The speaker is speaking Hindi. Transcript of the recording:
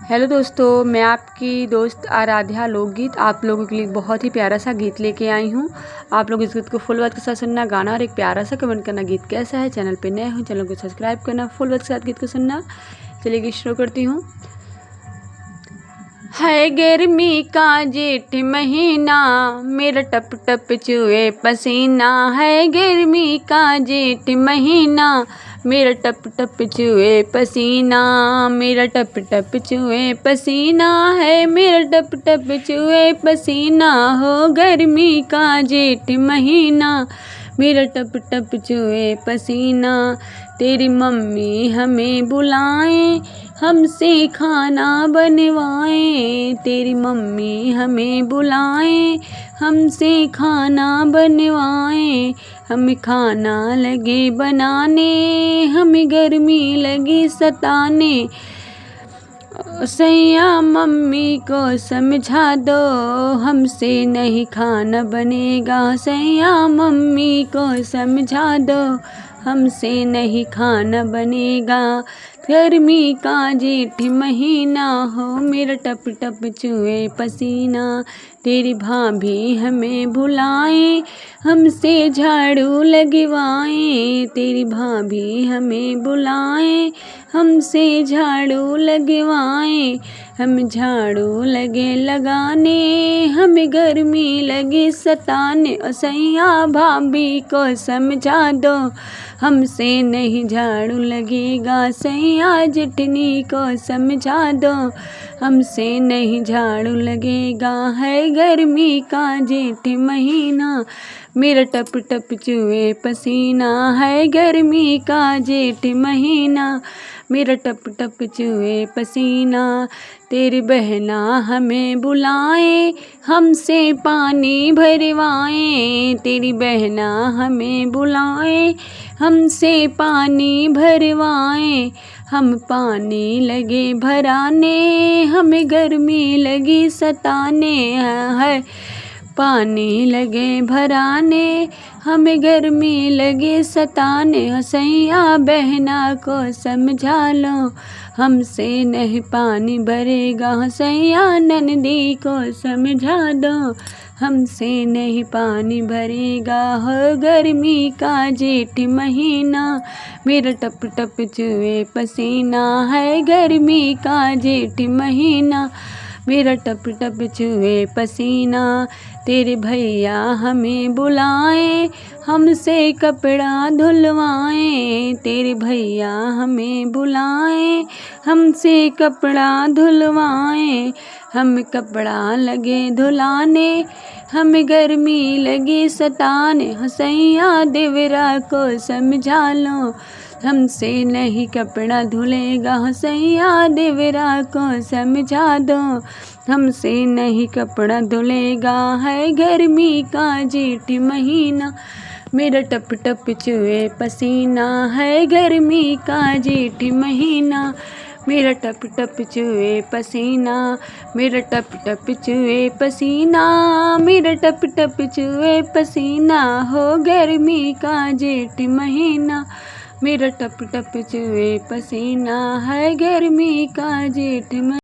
हेलो दोस्तों, मैं आपकी दोस्त आराध्या लोकगीत आप लोगों के लिए बहुत ही प्यारा सा गीत लेके आई हूँ। आप लोग इस गीत को फुल बात के साथ सुनना, गाना और एक प्यारा सा कमेंट करना। गीत कैसा है, चैनल पे नए हो चैनल को सब्सक्राइब करना, फुल बात के साथ गीत को सुनना। चलिए गीत शुरू करती हूँ। है गर्मी का जेठ महीना, मेरा टप टप चुए पसीना। है गर्मी का जेठ महीना, मेरा टप टप चुए पसीना। मेरा टप टप चुए पसीना है, मेरा टप टप चुए पसीना। हो गर्मी का जेठ महीना, मेरा टप टप चुए पसीना। तेरी मम्मी हमें बुलाएं, हमसे खाना बनवाएं। तेरी मम्मी हमें बुलाएं, हमसे खाना बनवाएं। हमें खाना लगे बनाने, हमें गर्मी लगी सताने। सैया मम्मी को समझा दो, हमसे नहीं खाना बनेगा। सैया मम्मी को समझा दो, हमसे नहीं खाना बनेगा। गर्मी का जेठ महीना हो, मेरा टप टप चुए पसीना। तेरी भाभी हमें बुलाएं, हमसे झाड़ू लगवाएं। तेरी भाभी हमें बुलाएं, हमसे झाड़ू लगवाएं। हम झाड़ू लगे लगाने, हमें गर्मी लगी सताने। सैया भाभी को समझा दो, हमसे नहीं झाड़ू लगेगा। सैया जेठनी को समझा दो, हमसे नहीं झाड़ू लगेगा। है गर्मी का जेठ महीना, मेरा टप टप चुए पसीना। है गर्मी का जेठ महीना, मेरा टप टप चुए पसीना। तेरी बहना हमें बुलाएं, हमसे पानी भरवाएं। तेरी बहना हमें बुलाएं, हमसे पानी भरवाएं। हम पानी लगे भराने, हमें गर्मी लगी सताने। है पानी लगे भराने, हमें गर्मी लगे सताने। सैया बहना को समझा लो, हमसे नहीं पानी भरेगा। सैया ननदी को समझा दो, हमसे नहीं पानी भरेगा। हो गर्मी का जेठ महीना, मेरा टप टप चुए पसीना। है गर्मी का जेठ महीना, मेरा टप टप चुए पसीना। तेरे भैया हमें बुलाएं, हमसे कपड़ा धुलवाएं। तेरे भैया हमें बुलाएं, हमसे कपड़ा धुलवाएं। हम कपड़ा लगे धुलाने, हमें गर्मी लगी सताने। सैया देवरा को समझा लो, हमसे नहीं कपड़ा धुलेगा। सैया देवरा को समझा दो, हमसे नहीं कपड़ा धुलेगा। है गर्मी का जेठ महीना, मेरा टप टप चुए पसीना। है गर्मी का जेठ महीना, मेरा टप टप चुए पसीना। मेरा टप टप चुए पसीना, मेरा टप टप चुए पसीना। हो गर्मी का जेठ महीना, मेरा टप टप चुए पसीना। है गर्मी का जेठ महीना।